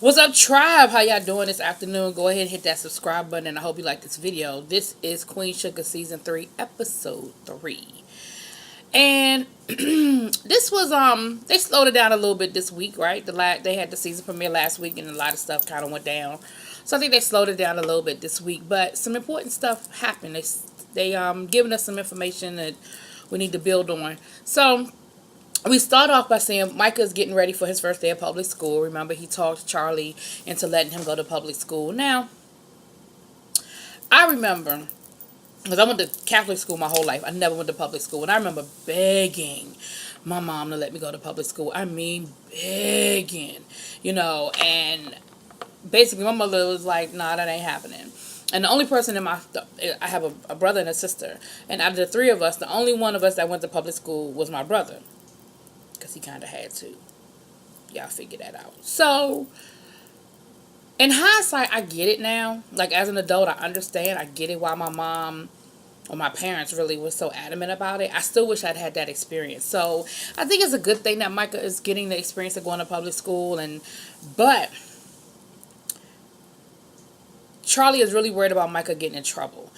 What's up, tribe? How y'all doing this afternoon? Go ahead and hit that subscribe button, and I hope you like this video. This is Queen Sugar Season 3, Episode 3. And this was, they slowed it down a little bit this week, right? They had the season premiere last week, and a lot of stuff kind of went down. So I think they slowed it down a little bit this week. But some important stuff happened. They giving us some information that we need to build on. So we start off by saying Micah's getting ready for his first day of public school. Remember, he talked Charlie into letting him go to public school. Now, I remember, because I went to Catholic school my whole life. I never went to public school. And I remember begging my mom to let me go to public school. I mean, begging, and basically my mother was like, nah, that ain't happening. And the only person I have a brother and a sister. And out of the three of us, the only one of us that went to public school was my brother. Because he kind of had to. Y'all figure that out. So, in hindsight, I get it now. Like, as an adult, I understand. I get it why my mom or my parents really was so adamant about it. I still wish I'd had that experience. So, I think it's a good thing that Micah is getting the experience of going to public school. But Charlie is really worried about Micah getting in trouble.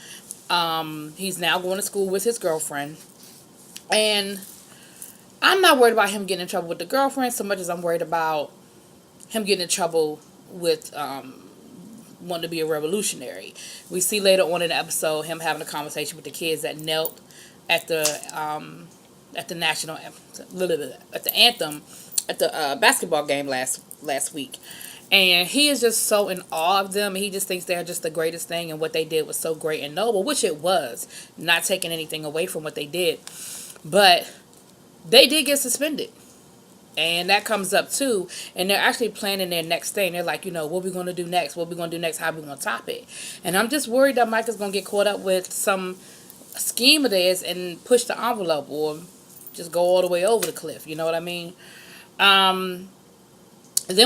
He's now going to school with his girlfriend. And I'm not worried about him getting in trouble with the girlfriend so much as I'm worried about him getting in trouble with wanting to be a revolutionary. We see later on in the episode him having a conversation with the kids that knelt at the national at the anthem at the basketball game last week. And he is just so in awe of them. He just thinks they're just the greatest thing, and what they did was so great and noble, which it was. Not taking anything away from what they did. But they did get suspended. And that comes up too. And they're actually planning their next thing. They're like, what we going to do next? What we going to do next? How we going to top it? And I'm just worried that Mike is going to get caught up with some scheme of theirs and push the envelope or just go all the way over the cliff. You know what I mean? Then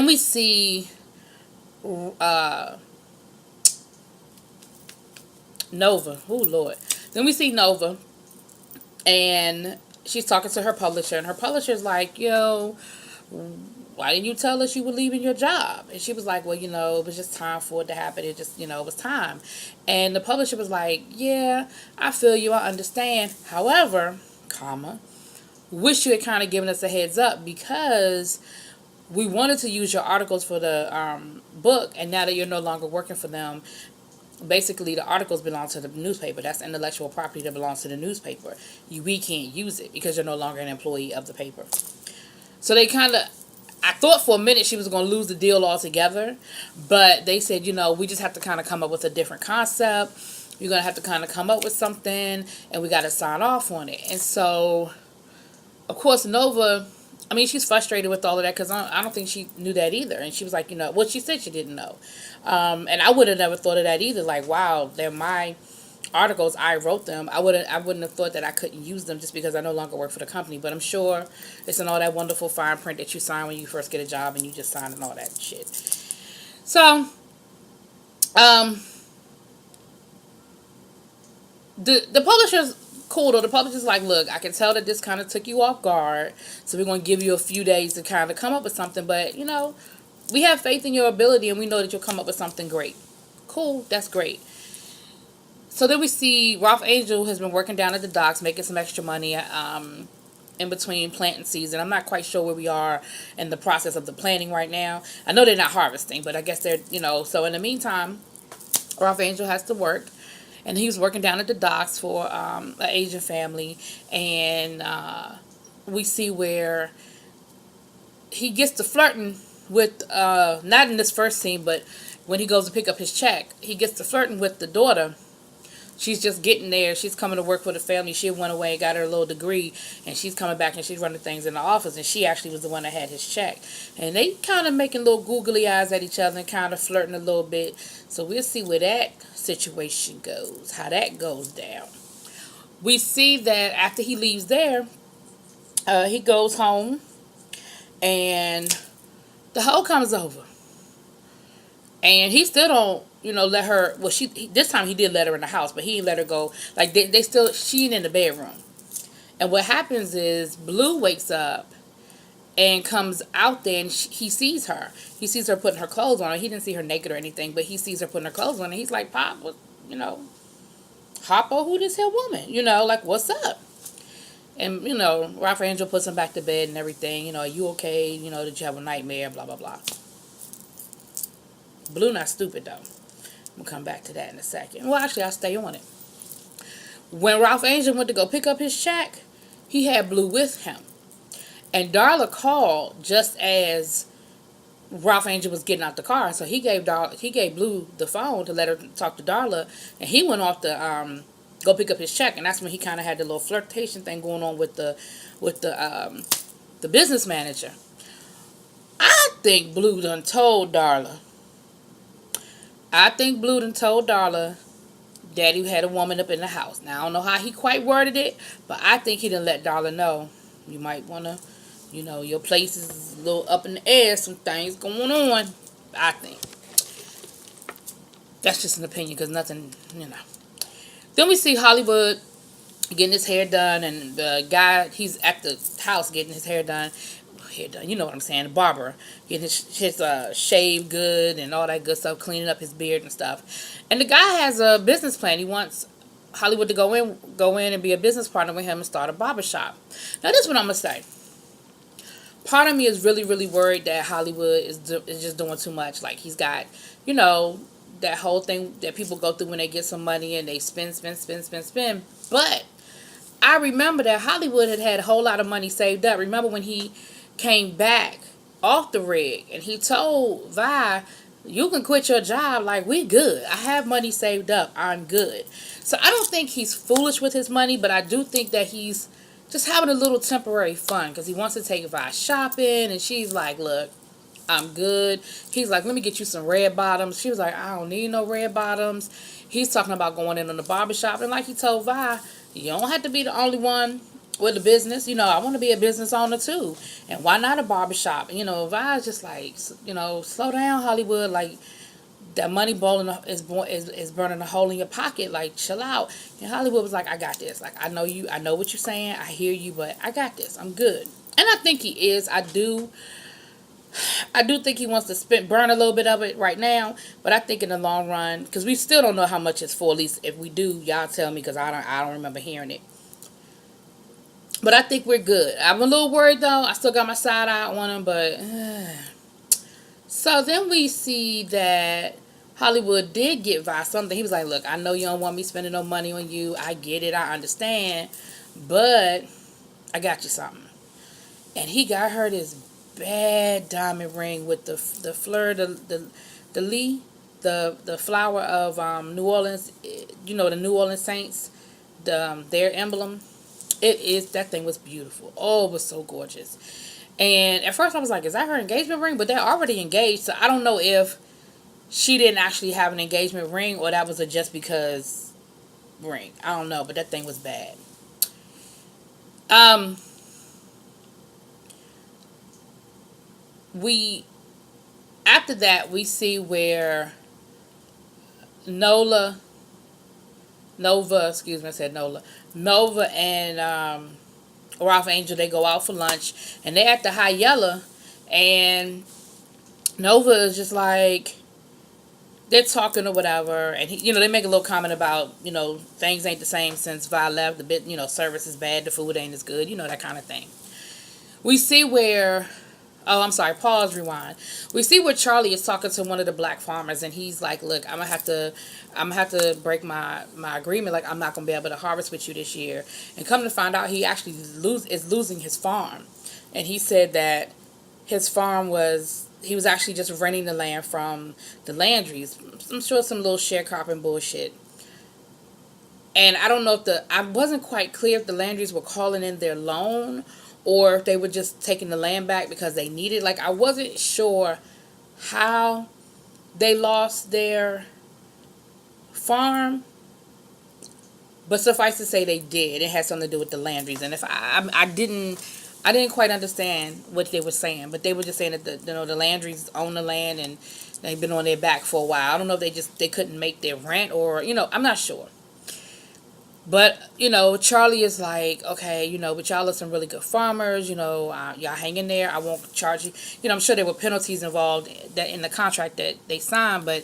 we see Nova. Oh, Lord. Then we see Nova. And she's talking to her publisher. And her publisher's like, why didn't you tell us you were leaving your job? And she was like, well, it was just time for it to happen. It just, it was time. And the publisher was like, yeah, I feel you. I understand. However, wish you had kind of given us a heads up because we wanted to use your articles for the book, and now that you're no longer working for them, basically the articles belong to the newspaper. That's intellectual property that belongs to the newspaper. We can't use it because you're no longer an employee of the paper. So they I thought for a minute she was going to lose the deal altogether, but they said, we just have to kind of come up with a different concept. You're going to have to kind of come up with something, and we got to sign off on it. And so, of course, Nova, she's frustrated with all of that because I don't think she knew that either. And she was like, she said she didn't know. And I would have never thought of that either. Like, wow, they're my articles. I wrote them. I wouldn't have thought that I couldn't use them just because I no longer work for the company. But I'm sure it's in all that wonderful fine print that you sign when you first get a job and you just sign and all that shit. So, the publisher's cool though. The publisher's like, look, I can tell that this kind of took you off guard, so we're going to give you a few days to kind of come up with something, but we have faith in your ability and we know that you'll come up with something great. Cool, that's great. So then we see Ralph Angel has been working down at the docks making some extra money in between planting season. I'm not quite sure where we are in the process of the planting right now. I know they're not harvesting, but I guess they're, so in the meantime, Ralph Angel has to work. And he was working down at the docks for an Asian family. And we see where he gets to flirting with, not in this first scene, but when he goes to pick up his check, he gets to flirting with the daughter. She's just getting there. She's coming to work for the family. She went away and got her little degree. And she's coming back and she's running things in the office. And she actually was the one that had his check. And they kind of making little googly eyes at each other and kind of flirting a little bit. So we'll see where that situation goes. How that goes down. We see that after he leaves there, he goes home. And the hoe comes over. And he still don't, let her, well, this time he did let her in the house, but he didn't let her go. Like, they still, she ain't in the bedroom. And what happens is Blue wakes up and comes out there, and he sees her. He sees her putting her clothes on. He didn't see her naked or anything, but he sees her putting her clothes on, and he's like, Pop, what, you know, Hoppo, who this here woman? You know, like, what's up? And, you know, Ralph Angel puts him back to bed and everything. You know, are you okay? You know, did you have a nightmare? Blah, blah, blah. Blue not stupid, though. We'll come back to that in a second. Well, actually, I'll stay on it. When Ralph Angel went to go pick up his check, he had Blue with him. And Darla called just as Ralph Angel was getting out the car. So he gave Blue the phone to let her talk to Darla. And he went off to go pick up his check. And that's when he kind of had the little flirtation thing going on with the business manager. I think Blue done told Darla. Daddy had a woman up in the house. Now, I don't know how he quite worded it, but I think he done let Darla know. You might want to, you know, your place is a little up in the air. Some things going on. I think. That's just an opinion because nothing, you know. Then we see Hollywood getting his hair done, and the guy, he's at the house getting his hair done. You know what I'm saying, the barber getting his shave good and all that good stuff, cleaning up his beard and stuff. And the guy has a business plan. He wants Hollywood to go in and be a business partner with him and start a barbershop. Now, this is what I'm gonna say. Part of me is really, really worried that Hollywood is just doing too much. Like, he's got, you know, that whole thing that people go through when they get some money and they spend. But I remember that Hollywood had a whole lot of money saved up. Remember when he came back off the rig and he told Vi, you can quit your job, like, we good. I have money saved up. I'm good. So I don't think he's foolish with his money, but I do think that he's just having a little temporary fun because he wants to take Vi shopping, and she's like, look, I'm good. He's like, let me get you some red bottoms. She was like, I don't need no red bottoms. He's talking about going in on the barbershop, and like he told Vi, you don't have to be the only one with the business. You know, I want to be a business owner too. And why not a barbershop? And, you know, Vi's just like, you know, slow down, Hollywood. Like, that money is burning a hole in your pocket. Like, chill out. And Hollywood was like, I got this. Like, I know what you're saying. I hear you, but I got this. I'm good. And I think he is. I do think he wants to burn a little bit of it right now, but I think in the long run, because we still don't know how much it's for. At least if we do, y'all tell me, because I don't remember hearing it. But I think we're good. I'm a little worried though. I still got my side eye on him, but so then we see that Hollywood did get Vi something. He was like, look, I know you don't want me spending no money on you. I get it. I understand. But I got you something. And he got her this bad diamond ring with the fleur de lis, the flower of New Orleans. You know, the New Orleans Saints, their emblem. That thing was beautiful. Oh, it was so gorgeous. And at first I was like, is that her engagement ring? But they're already engaged, so I don't know if she didn't actually have an engagement ring or that was a just because ring. I don't know, but that thing was bad. After that we see where Nova, excuse me, I said Nola. Nova and Ralph Angel, they go out for lunch, and they're at the High Yellow, and Nova is just like, they're talking or whatever, and they make a little comment about, things ain't the same since Vi left, the bit, service is bad, the food ain't as good, that kind of thing. We see where, pause, rewind. We see where Charlie is talking to one of the black farmers, and he's like, look, I'm gonna have to break my agreement. Like, I'm not gonna be able to harvest with you this year. And come to find out, he actually is losing his farm. And he said that his farm he was actually just renting the land from the Landrys. I'm sure some little sharecropping bullshit. And I don't know I wasn't quite clear if the Landrys were calling in their loan or if they were just taking the land back because they needed. Like, I wasn't sure how they lost their farm, but suffice to say they did. It had something to do with the Landrys, and if I didn't quite understand what they were saying, but they were just saying that the Landrys own the land and they've been on their back for a while. I don't know if they couldn't make their rent or I'm not sure. But, Charlie is like, okay, but y'all are some really good farmers, y'all hang in there. I won't charge you. I'm sure there were penalties involved that in the contract that they signed, but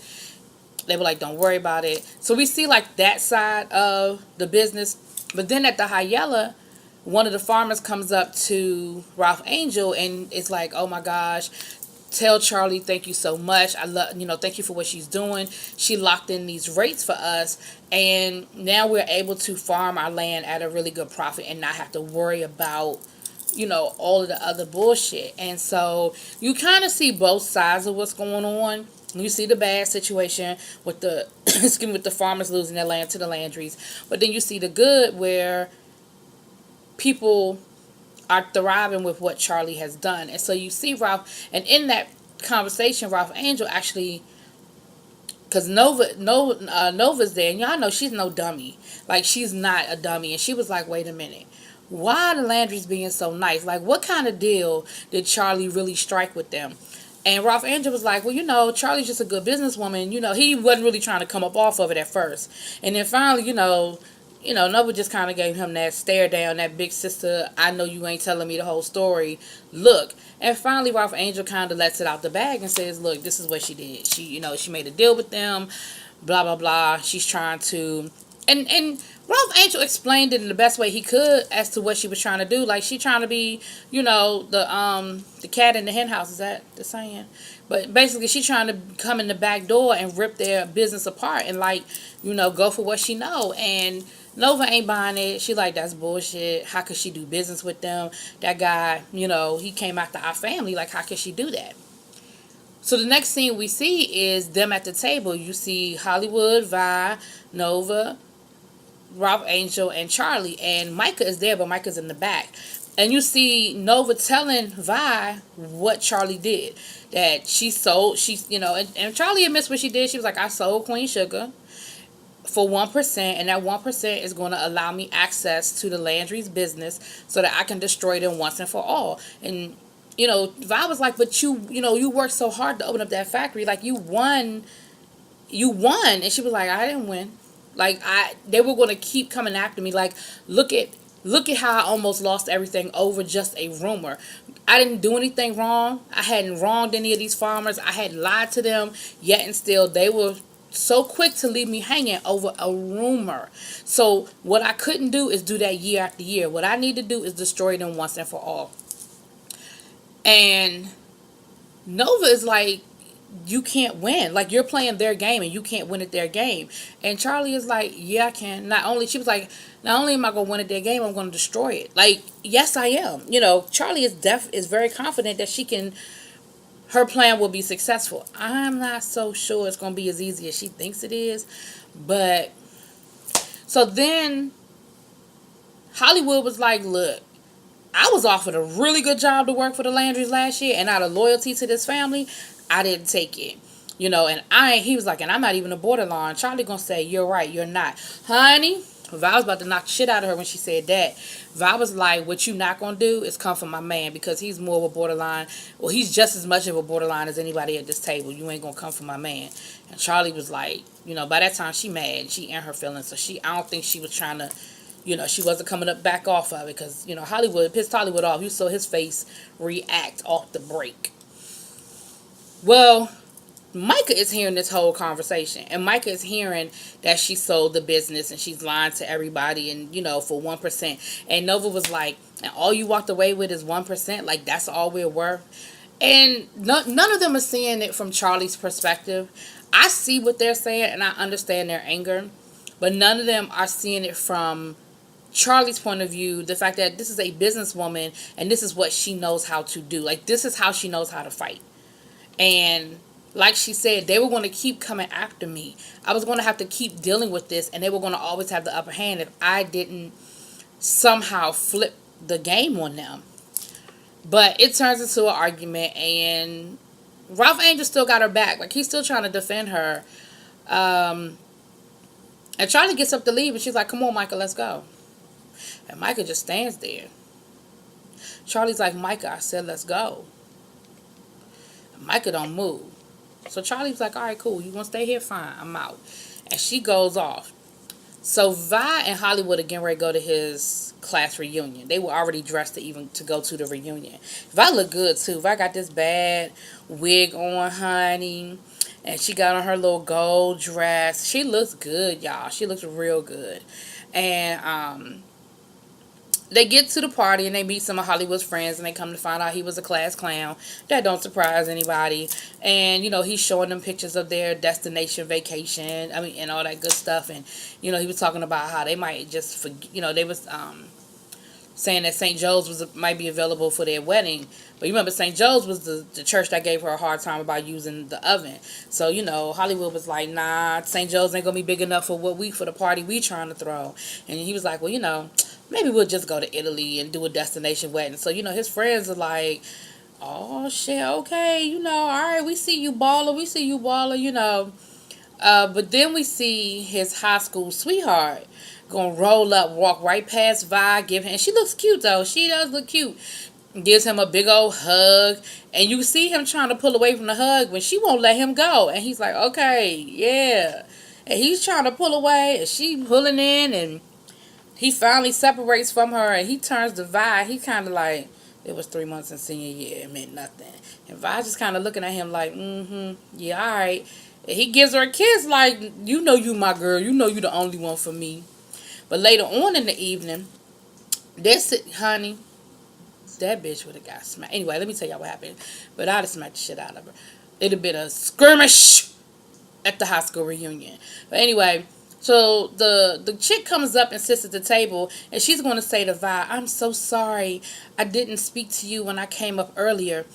they were like, don't worry about it. So we see like that side of the business. But then at the Hyella, one of the farmers comes up to Ralph Angel and it's like, oh my gosh, tell Charlie thank you so much. I love, thank you for what she's doing. She locked in these rates for us, and now we're able to farm our land at a really good profit and not have to worry about all of the other bullshit. And so you kind of see both sides of what's going on. You see the bad situation with the excuse me, with the farmers losing their land to the Landrys, but then you see the good where people are thriving with what Charlie has done. And so you see Ralph, and in that conversation, Ralph Angel actually, because Nova's there, and y'all know she's no dummy. Like, she's not a dummy. And she was like, wait a minute. Why are the Landrys being so nice? Like, what kind of deal did Charlie really strike with them? And Ralph Angel was like, well, Charlie's just a good businesswoman. He wasn't really trying to come up off of it at first. And then finally, Nova just kind of gave him that stare down, that big sister, I know you ain't telling me the whole story, look. And finally, Ralph Angel kind of lets it out the bag and says, look, this is what she did. She made a deal with them, blah, blah, blah. She's trying to... And Ralph Angel explained it in the best way he could as to what she was trying to do. Like, she trying to be, the cat in the hen house. Is that the saying? But basically, she trying to come in the back door and rip their business apart and, like, go for what she know. And Nova ain't buying it. She like, that's bullshit. How could she do business with them? That guy, he came after our family. Like, how could she do that? So the next scene we see is them at the table. You see Hollywood, Vi, Nova, Ralph Angel, and Charlie. And Micah is there, but Micah's in the back. And you see Nova telling Vi what Charlie did. That she sold, and Charlie admits what she did. She was like, I sold Queen Sugar for 1%, and that 1% is going to allow me access to the Landry's business so that I can destroy them once and for all. And, Vi was like, but you worked so hard to open up that factory. Like, you won. And she was like, I didn't win. Like, they were going to keep coming after me. Like, look at how I almost lost everything over just a rumor. I didn't do anything wrong. I hadn't wronged any of these farmers. I hadn't lied to them. Yet and still, they were so quick to leave me hanging over a rumor. So what I couldn't do is do that year after year. What I need to do is destroy them once and for all. And Nova is like, you can't win. Like, you're playing their game and you can't win at their game. And Charlie is like, yeah, I can. She was like, not only am I going to win at their game, I'm going to destroy it. Like, yes, I am. Charlie is very confident that her plan will be successful. I'm not so sure it's going to be as easy as she thinks it is. But, so then Hollywood was like, look, I was offered a really good job to work for the Landrys last year, and out of loyalty to this family, I didn't take it. He was like, and I'm not even a borderline. Charlie gonna say, you're right, you're not. Honey, Vi was about to knock shit out of her when she said that. Vi was like, what you not gonna do is come for my man, because he's more of a borderline. Well, he's just as much of a borderline as anybody at this table. You ain't gonna come for my man. And Charlie was like, by that time she mad. She in her feelings. So I don't think she was trying to, she wasn't coming up back off of it, because, Hollywood pissed Hollywood off. You saw his face react off the break. Well, Micah is hearing this whole conversation, and Micah is hearing that she sold the business and she's lying to everybody, and for 1%. And Nova was like, and all you walked away with is 1%. Like, that's all we're worth. And none of them are seeing it from Charlie's perspective. I see what they're saying and I understand their anger, but none of them are seeing it from Charlie's point of view, the fact that this is a businesswoman and this is what she knows how to do. Like, this is how she knows how to fight. And like she said, they were going to keep coming after me. I was going to have to keep dealing with this, and they were going to always have the upper hand if I didn't somehow flip the game on them. But it turns into an argument, and Ralph Angel still got her back. Like, he's still trying to defend her. And Charlie gets up to leave, and she's like, come on, Micah, let's go. And Micah just stands there. Charlie's like, Micah, I said let's go. Micah don't move. So Charlie's like, all right, cool. You want to stay here? Fine. I'm out. And she goes off. So Vi and Hollywood are getting ready to go to his class reunion. They were already dressed to go to the reunion. Vi look good too. Vi got this bad wig on, honey, and she got on her little gold dress. She looks good, y'all. She looks real good. And they get to the party and they meet some of Hollywood's friends, and they come to find out he was a class clown. That don't surprise anybody. And he's showing them pictures of their destination vacation. I mean, and all that good stuff. And he was talking about how they might just forget. They was saying that St. Joe's might be available for their wedding. But you remember St. Joe's was the church that gave her a hard time about using the oven. So, Hollywood was like, nah, St. Joe's ain't going to be big enough for the party we trying to throw. And he was like, well, maybe we'll just go to Italy and do a destination wedding. So, his friends are like, oh, shit, okay, all right, we see you, baller. But then we see his high school sweetheart gonna roll up, walk right past Vi, and she looks cute though. She does look cute. Gives him a big old hug, and you see him trying to pull away from the hug when she won't let him go, and he's like, okay, yeah, and he's trying to pull away, and she pulling in, and he finally separates from her, and he turns to Vi. He kind of like, it was 3 months in senior year, it meant nothing, and Vi just kind of looking at him like, yeah, all right. And he gives her a kiss like, you my girl, you the only one for me. But later on in the evening, that's it, honey. That bitch would have got smacked. Anyway, let me tell y'all what happened. But I'd have smacked the shit out of her. It'd have been a skirmish at the high school reunion. But anyway, so the chick comes up and sits at the table, and she's going to say to Vi, I'm so sorry I didn't speak to you when I came up earlier.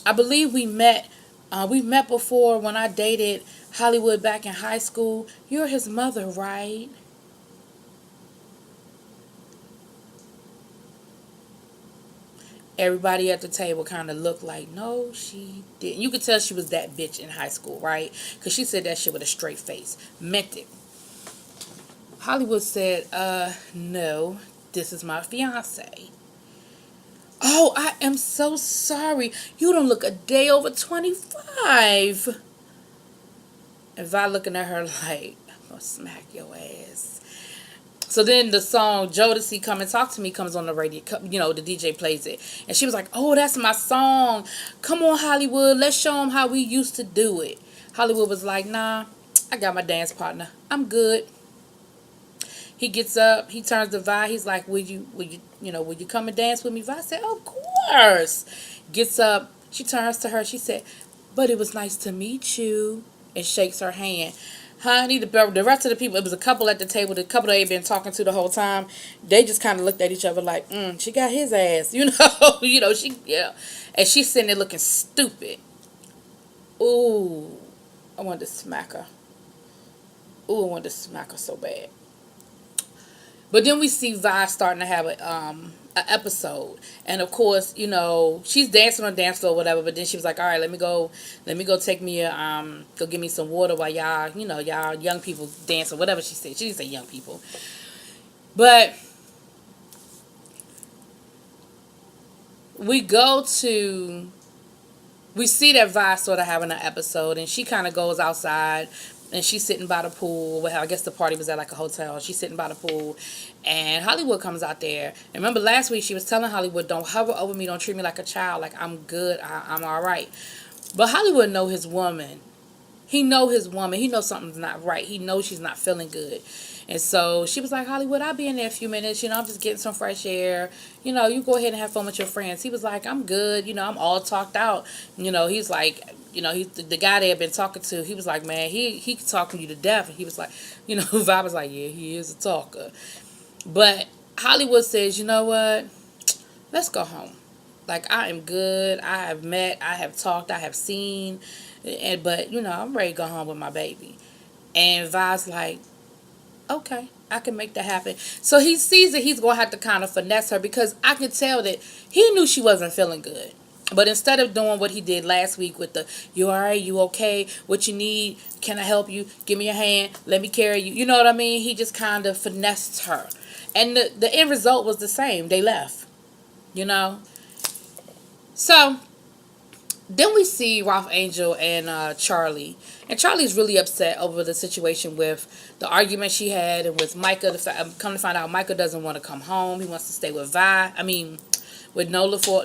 I believe we met before when I dated Hollywood back in high school. You're his mother, right? Everybody at the table kind of looked like, no, she didn't. You could tell she was that bitch in high school, right? Because she said that shit with a straight face. Meant it. Hollywood said, no, this is my fiance. Oh, I am so sorry. You don't look a day over 25. And Vi looking at her like, I'm going to smack your ass. So then the song Jodeci Come and Talk to Me comes on the radio. The DJ plays it. And she was like, oh, that's my song. Come on, Hollywood. Let's show them how we used to do it. Hollywood was like, nah, I got my dance partner. I'm good. He gets up. He turns to Vi. He's like, will you come and dance with me? Vi said, of course. Gets up. She turns to her. She said, but it was nice to meet you. And shakes her hand. Honey, the rest of the people, it was a couple at the table, the couple they had been talking to the whole time, they just kind of looked at each other like, she got his ass, and she's sitting there looking stupid. Ooh, I wanted to smack her. Ooh, I wanted to smack her so bad. But then we see Vi starting to have an episode, and of course, she's dancing on the dance floor, or whatever. But then she was like, "All right, let me go take me go get me some water while y'all young people dance or whatever." She said. She didn't say young people, but we see that Vi sort of having an episode, and she kind of goes outside. And she's sitting by the pool. Well, I guess the party was at like a hotel. She's sitting by the pool. And Hollywood comes out there. And remember last week she was telling Hollywood, don't hover over me. Don't treat me like a child. Like, I'm good. I'm all right. But Hollywood know his woman. He know his woman. He knows something's not right. He knows she's not feeling good. And so she was like, Hollywood, I'll be in there a few minutes. I'm just getting some fresh air. You go ahead and have fun with your friends. He was like, I'm good. I'm all talked out. He's like, he's the guy they had been talking to. He was like, man, he could talk you to death. And he was like, Vi was like, yeah, he is a talker. But Hollywood says, you know what? Let's go home. Like, I am good. I have met. I have talked. I have seen. But I'm ready to go home with my baby. And Vi's like, okay, I can make that happen. So he sees that he's going to have to kind of finesse her, because I could tell that he knew she wasn't feeling good. But instead of doing what he did last week with the, you all right, you okay, what you need, can I help you, give me a hand, let me carry you, you know what I mean? He just kind of finessed her. And the end result was the same. They left, So Then we see Ralph Angel and Charlie. And Charlie's really upset over the situation with the argument she had and with Micah. Come to find out, Micah doesn't want to come home. He wants to stay with with Nova for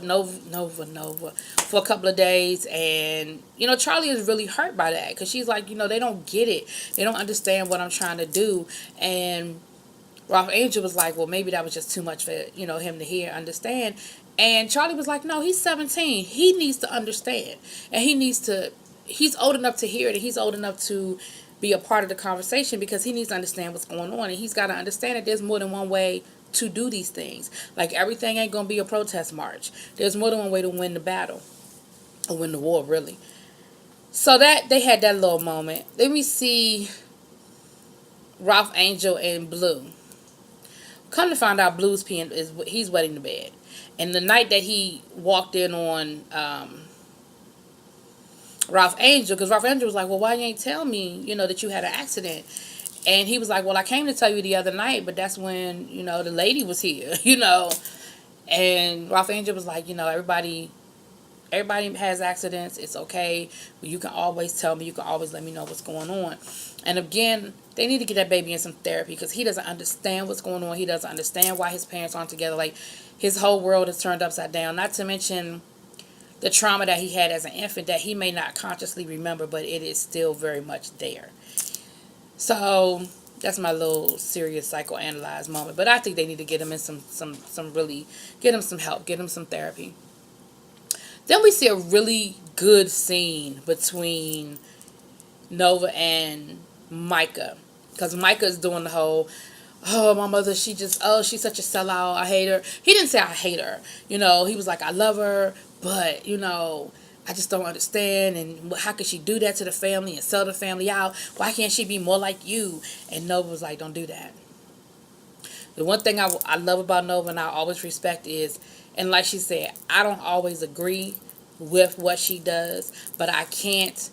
a couple of days. And, Charlie is really hurt by that because she's like, they don't get it. They don't understand what I'm trying to do. And Ralph Angel was like, well, maybe that was just too much for, him to hear, understand. And Charlie was like, no, he's 17. He needs to understand. And he's old enough to hear it. And he's old enough to be a part of the conversation because he needs to understand what's going on. And he's got to understand that there's more than one way to do these things. Like, everything ain't going to be a protest march. There's more than one way to win the battle. Or win the war, really. So that they had that little moment. Then we see Ralph Angel and Blue. Come to find out, Blue's peeing he's wetting the bed. And the night that he walked in on Ralph Angel, because Ralph Angel was like, well, why you ain't tell me, that you had an accident? And he was like, well, I came to tell you the other night, but that's when, the lady was here, And Ralph Angel was like, everybody has accidents. It's okay. But you can always tell me. You can always let me know what's going on. And again, they need to get that baby in some therapy because he doesn't understand what's going on. He doesn't understand why his parents aren't together. Like, his whole world is turned upside down. Not to mention the trauma that he had as an infant that he may not consciously remember, but it is still very much there. So that's my little serious psychoanalyze moment. But I think they need to get him in get him some help, get him some therapy. Then we see a really good scene between Nova and Micah. Because Micah is doing the whole, oh, my mother, she's such a sellout. I hate her. He didn't say I hate her. He was like, I love her, but, I just don't understand. And how could she do that to the family and sell the family out? Why can't she be more like you? And Nova was like, don't do that. The one thing I love about Nova and I always respect is, and like she said, I don't always agree with what she does, but I can't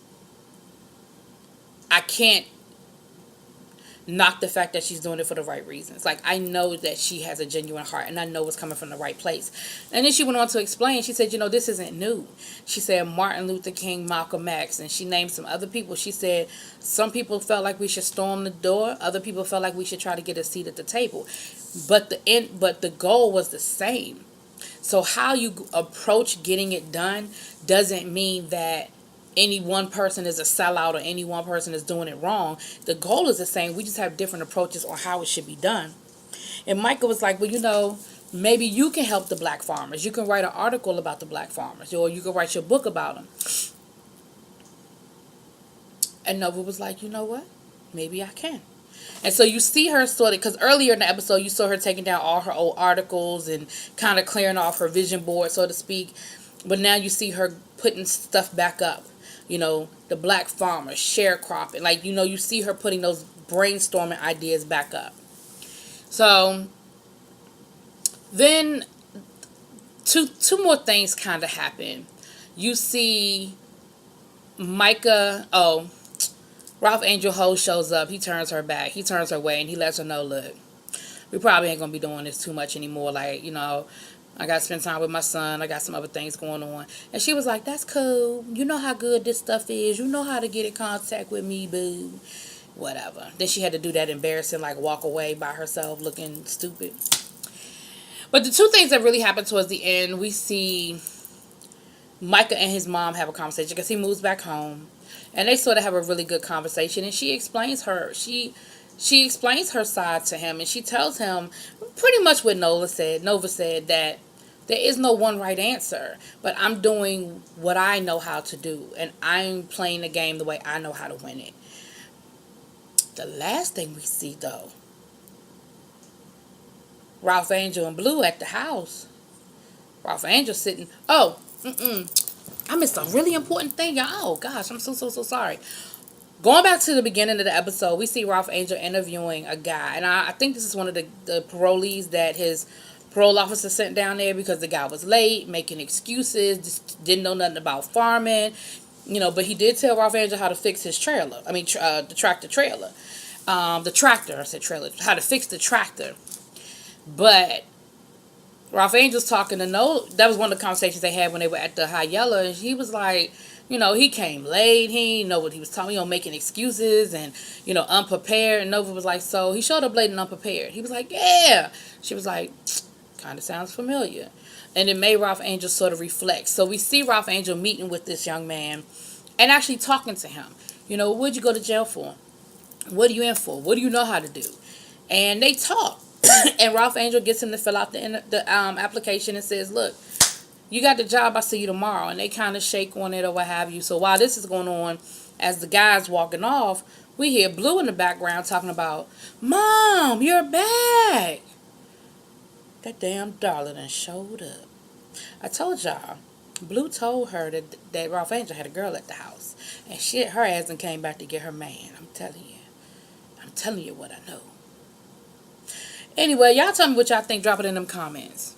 knock the fact that she's doing it for the right reasons. Like, I know that she has a genuine heart, and I know it's coming from the right place. And then she went on to explain, she said, this isn't new. She said Martin Luther King, Malcolm X, and she named some other people. She said some people felt like we should storm the door, other people felt like we should try to get a seat at the table. But the goal was the same. So how you approach getting it done doesn't mean that any one person is a sellout or any one person is doing it wrong. The goal is the same. We just have different approaches on how it should be done. And Michael was like, well, maybe you can help the black farmers. You can write an article about the black farmers, or you can write your book about them. And Nova was like, you know what? Maybe I can. And so you see her sort of, because earlier in the episode, you saw her taking down all her old articles and kind of clearing off her vision board, so to speak. But now you see her putting stuff back up. The black farmers, sharecropping. Like, you see her putting those brainstorming ideas back up. So then two more things kind of happen. You see Ralph Angel Ho shows up. He turns her back. He turns her way, and he lets her know, look, we probably ain't going to be doing this too much anymore. Like, I got to spend time with my son. I got some other things going on. And she was like, that's cool. You know how good this stuff is. You know how to get in contact with me, boo. Whatever. Then she had to do that embarrassing, like, walk away by herself looking stupid. But the two things that really happened towards the end, we see Micah and his mom have a conversation because he moves back home. And they sort of have a really good conversation. And she explains she explains her side to him, and she tells him pretty much what Nova said. Nova said that there is no one right answer, but I'm doing what I know how to do, and I'm playing the game the way I know how to win it. The last thing we see, though, Ralph Angel and Blue at the house. Ralph Angel sitting. I missed a really important thing, y'all. Oh, gosh, I'm so sorry. Going back to the beginning of the episode, we see Ralph Angel interviewing a guy. And I think this is one of the parolees that his parole officer sent down there because the guy was late, making excuses, just didn't know nothing about farming. But he did tell Ralph Angel how to fix his trailer. The tractor trailer. I said trailer. How to fix the tractor. But Ralph Angel's talking to No. That was one of the conversations they had when they were at the High Yellow, and he was like, he came late. He didn't know what he was talking. Making excuses and unprepared. And Nova was like, so he showed up late and unprepared. He was like, yeah. She was like, kind of sounds familiar. And it made Ralph Angel sort of reflect. So we see Ralph Angel meeting with this young man and actually talking to him. What'd you go to jail for? What are you in for? What do you know how to do? And they talk. And Ralph Angel gets him to fill out the application and says, look, you got the job, I'll see you tomorrow. And they kind of shake on it or what have you. So while this is going on, as the guy's walking off, we hear Blue in the background talking about, Mom, you're back. That damn darling done showed up. I told y'all, Blue told her that Ralph Angel had a girl at the house. And shit, her ass done came back to get her man. I'm telling you. I'm telling you what I know. Anyway, y'all tell me what y'all think. Drop it in them comments.